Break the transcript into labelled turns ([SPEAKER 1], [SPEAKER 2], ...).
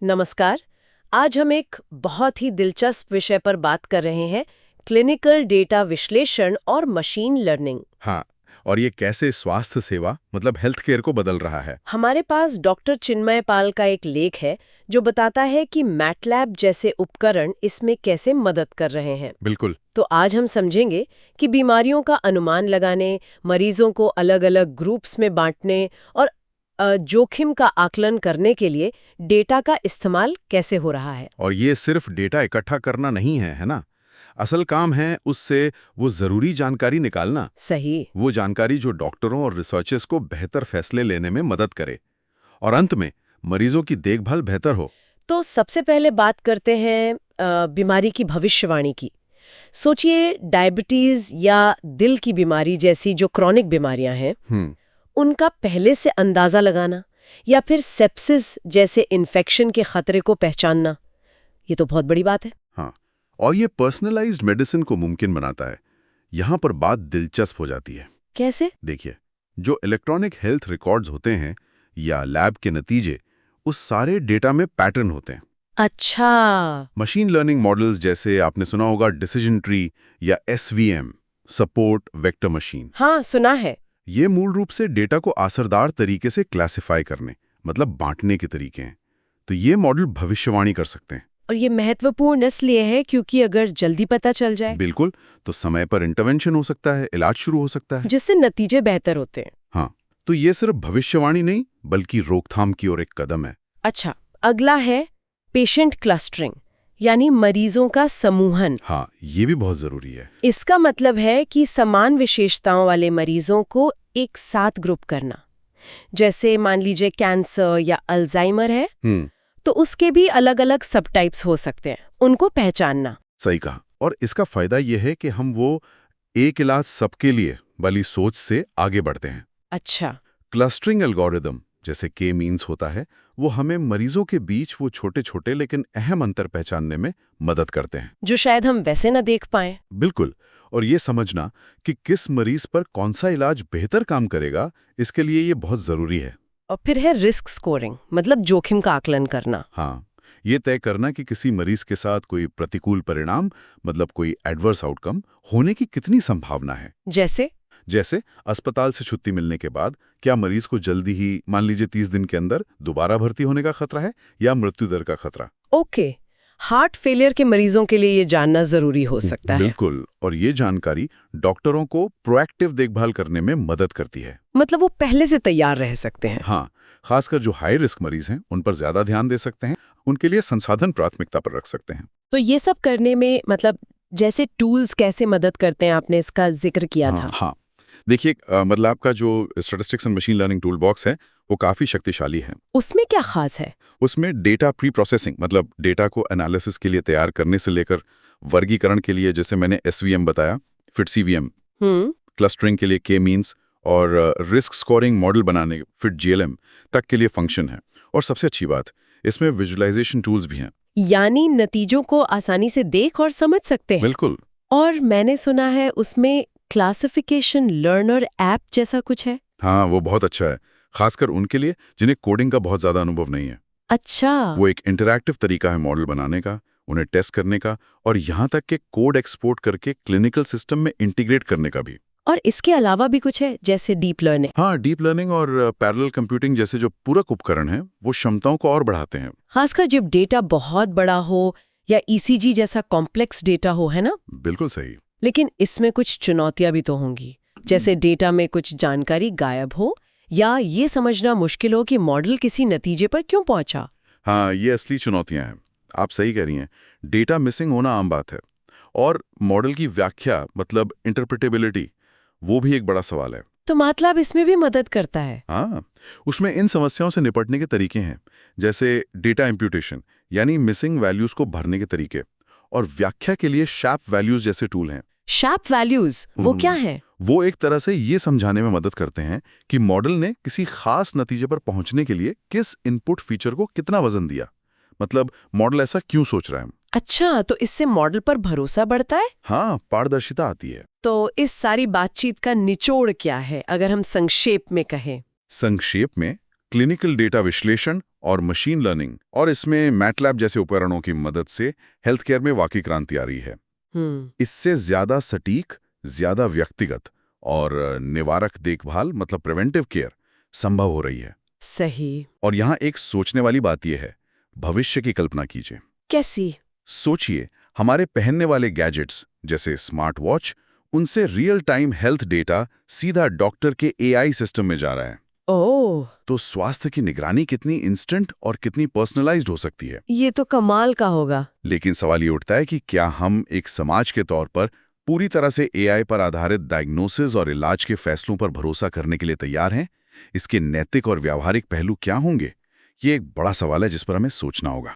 [SPEAKER 1] नमस्कार। आज हम एक बहुत ही दिलचस्प विषय पर बात कर रहे हैं, क्लिनिकल डेटा विश्लेषण और मशीन लर्निंग।
[SPEAKER 2] हाँ, और ये कैसे स्वास्थ्य सेवा मतलब हेल्थ केयर को बदल रहा है।
[SPEAKER 1] हमारे पास डॉक्टर चिन्मय पाल का एक लेख है जो बताता है कि मैटलैब जैसे उपकरण इसमें कैसे मदद कर रहे हैं।
[SPEAKER 2] बिल्कुल।
[SPEAKER 1] तो आज हम समझेंगे कि बीमारियों का अनुमान लगाने, मरीजों को अलग-अलग ग्रुप्स में बांटने और जोखिम का आकलन करने के लिए डेटा का इस्तेमाल कैसे हो रहा है।
[SPEAKER 2] और ये सिर्फ डेटा इकट्ठा करना नहीं है, है ना? असल काम है उससे वो जरूरी जानकारी निकालना।
[SPEAKER 1] सही।
[SPEAKER 2] वो जानकारी जो डॉक्टरों और रिसर्चर्स को बेहतर फैसले लेने में मदद करे और अंत में मरीजों की देखभाल बेहतर हो।
[SPEAKER 1] तो सबसे पहले बात करते हैं बीमारी की भविष्यवाणी की। सोचिए डायबिटीज या दिल की बीमारी जैसी जो क्रॉनिक बीमारियां हैं, उनका पहले से अंदाजा लगाना या फिर सेप्सिस जैसे इन्फेक्शन के खतरे को पहचानना, ये तो बहुत बड़ी बात है।
[SPEAKER 2] हाँ, और ये पर्सनलाइज्ड मेडिसिन को मुमकिन बनाता है। यहाँ पर बात दिलचस्प हो जाती है।
[SPEAKER 1] कैसे?
[SPEAKER 2] देखिए, जो इलेक्ट्रॉनिक हेल्थ रिकॉर्ड्स होते हैं या लैब के नतीजे, उस सारे डेटा में पैटर्न होते हैं।
[SPEAKER 1] अच्छा।
[SPEAKER 2] मशीन लर्निंग मॉडल्स जैसे आपने सुना होगा डिसीजन ट्री या SVM, सपोर्ट वेक्टर मशीन,
[SPEAKER 1] हाँ, सुना है।
[SPEAKER 2] ये मूल रूप से डेटा को असरदार तरीके से क्लासिफाई करने मतलब बांटने के तरीके हैं। तो ये मॉडल भविष्यवाणी कर सकते हैं।
[SPEAKER 1] और ये महत्वपूर्ण इसलिए है क्योंकि अगर जल्दी पता चल जाए,
[SPEAKER 2] बिल्कुल, तो समय पर इंटरवेंशन हो सकता है, इलाज शुरू हो सकता है,
[SPEAKER 1] जिससे नतीजे बेहतर होते हैं।
[SPEAKER 2] हाँ, तो ये सिर्फ भविष्यवाणी नहीं बल्कि रोकथाम की ओर एक कदम है।
[SPEAKER 1] अच्छा, अगला है पेशेंट क्लस्टरिंग, यानी मरीजों का समूहन।
[SPEAKER 2] हाँ, ये भी बहुत जरूरी है।
[SPEAKER 1] इसका मतलब है कि समान विशेषताओं वाले मरीजों को एक साथ ग्रुप करना। जैसे मान लीजिए कैंसर या अल्जाइमर है, तो उसके भी अलग अलग सब टाइप्स हो सकते हैं, उनको पहचानना।
[SPEAKER 2] सही कहा। और इसका फायदा यह है कि हम वो एक इलाज सबके लिए वाली सोच से आगे बढ़ते हैं।
[SPEAKER 1] अच्छा।
[SPEAKER 2] क्लस्टरिंग एल्गोरिदम जैसे के मीन्स होता है, वो हमें मरीजों के बीच वो छोटे छोटे लेकिन अहम अंतर पहचानने में मदद करते हैं,
[SPEAKER 1] जो शायद हम वैसे न देख पाएं।
[SPEAKER 2] बिल्कुल। और ये समझना कि किस मरीज पर कौन सा इलाज बेहतर काम करेगा, इसके लिए ये बहुत जरूरी है।
[SPEAKER 1] और फिर है रिस्क स्कोरिंग, मतलब जोखिम का आकलन करना।
[SPEAKER 2] हाँ, ये तय करना कि किसी मरीज के साथ कोई प्रतिकूल परिणाम मतलब कोई एडवर्स आउटकम होने की कितनी संभावना है। जैसे अस्पताल से छुट्टी मिलने के बाद क्या मरीज को जल्दी ही मान लीजिए 30 दिन के अंदर दोबारा भर्ती होने का खतरा है या मृत्यु दर का खतरा।
[SPEAKER 1] ओके, हार्ट फेलियर के मरीजों के लिए ये जानना जरूरी हो सकता है।
[SPEAKER 2] बिल्कुल, और ये जानकारी डॉक्टरों को प्रोएक्टिव देखभाल करने में मदद करती है।
[SPEAKER 1] मतलब वो पहले से तैयार रह सकते हैं।
[SPEAKER 2] हाँ, खासकर जो हाई रिस्क मरीज हैं उन पर ज्यादा ध्यान दे सकते हैं, उनके लिए संसाधन प्राथमिकता पर रख सकते हैं।
[SPEAKER 1] तो ये सब करने में मतलब जैसे टूल्स कैसे मदद करते हैं, आपने इसका जिक्र किया था।
[SPEAKER 2] हाँ, देखिए, मतलब आपका जो statistics and machine learning tool box है वो काफी शक्तिशाली है।
[SPEAKER 1] उसमें क्या खास है?
[SPEAKER 2] उसमें डेटा प्री प्रोसेसिंग मतलब डेटा को एनालिसिस के लिए तैयार करने से लेकर वर्गीकरण के लिए जैसे मैंने SVM बताया, फिर CVM, क्लस्टरिंग के लिए के मीन्स और रिस्क स्कोरिंग मॉडल बनाने फिर GLM तक के लिए फंक्शन है। और सबसे अच्छी बात, इसमें विजुअलाइजेशन टूल्स भी हैं।
[SPEAKER 1] यानी नतीजों को आसानी से देख और समझ सकते हैं।
[SPEAKER 2] बिल्कुल।
[SPEAKER 1] और मैंने सुना है उसमें क्लासिफिकेशन लर्नर ऐप जैसा कुछ है।
[SPEAKER 2] हाँ, वो बहुत अच्छा है, खासकर उनके लिए जिन्हें कोडिंग का बहुत ज्यादा अनुभव नहीं है।
[SPEAKER 1] अच्छा।
[SPEAKER 2] वो एक इंटरैक्टिव तरीका है मॉडल बनाने का, उन्हें टेस्ट करने का और यहाँ तक कि कोड एक्सपोर्ट करके क्लिनिकल सिस्टम में इंटीग्रेट करने का भी।
[SPEAKER 1] और इसके अलावा भी कुछ है जैसे डीप लर्निंग?
[SPEAKER 2] हाँ, डीप लर्निंग और पैरेलल कंप्यूटिंग जैसे जो पूरक उपकरण हैं वो क्षमताओं को और बढ़ाते हैं।
[SPEAKER 1] खासकर जब डेटा बहुत बड़ा हो या ECG जैसा कॉम्प्लेक्स डेटा हो, है ना?
[SPEAKER 2] बिल्कुल सही।
[SPEAKER 1] लेकिन इसमें कुछ चुनौतियां भी तो होंगी, जैसे डेटा में कुछ जानकारी गायब हो या ये समझना मुश्किल हो कि मॉडल किसी नतीजे पर क्यों पहुंचा।
[SPEAKER 2] हाँ, ये असली चुनौतियां हैं, आप सही कह रही हैं। डेटा मिसिंग होना आम बात है और मॉडल की व्याख्या मतलब इंटरप्रिटेबिलिटी वो भी एक बड़ा सवाल है।
[SPEAKER 1] तो MATLAB इसमें भी मदद करता है।
[SPEAKER 2] हाँ, उसमें इन समस्याओं से निपटने के तरीके हैं, जैसे डेटा इम्प्यूटेशन यानी मिसिंग वैल्यूज को भरने के तरीके और व्याख्या के लिए शैप वैल्यूज जैसे टूल हैं।
[SPEAKER 1] शैप वैल्यूज वो क्या है?
[SPEAKER 2] वो एक तरह से ये समझाने में मदद करते हैं कि मॉडल ने किसी खास नतीजे पर पहुंचने के लिए किस इनपुट फीचर को कितना वजन दिया, मतलब मॉडल ऐसा क्यों सोच रहा है।
[SPEAKER 1] अच्छा, तो इससे मॉडल पर भरोसा बढ़ता है?
[SPEAKER 2] हाँ, पारदर्शिता आती है।
[SPEAKER 1] तो इस सारी बातचीत का निचोड़ क्या है, अगर हम संक्षेप में कहें?
[SPEAKER 2] संक्षेप में क्लिनिकल डेटा विश्लेषण और मशीन लर्निंग और इसमें मैटलैब जैसे उपकरणों की मदद से हेल्थ केयर में वाकई क्रांति आ रही है। इससे ज्यादा सटीक, ज्यादा व्यक्तिगत और निवारक देखभाल मतलब प्रिवेंटिव केयर संभव हो रही है।
[SPEAKER 1] सही।
[SPEAKER 2] और यहाँ एक सोचने वाली बात यह है, भविष्य की कल्पना कीजिए।
[SPEAKER 1] कैसी?
[SPEAKER 2] सोचिए, हमारे पहनने वाले गैजेट्स जैसे स्मार्ट वॉच, उनसे रियल टाइम हेल्थ डेटा सीधा डॉक्टर के एआई सिस्टम में जा रहा है।
[SPEAKER 1] ओह,
[SPEAKER 2] तो स्वास्थ्य की निगरानी कितनी इंस्टेंट और कितनी पर्सनलाइज्ड हो सकती है।
[SPEAKER 1] ये तो कमाल का होगा।
[SPEAKER 2] लेकिन सवाल ये उठता है कि क्या हम एक समाज के तौर पर पूरी तरह से एआई पर आधारित डायग्नोसिस और इलाज के फैसलों पर भरोसा करने के लिए तैयार हैं? इसके नैतिक और व्यावहारिक पहलू क्या होंगे? ये एक बड़ा सवाल है जिस पर हमें सोचना होगा।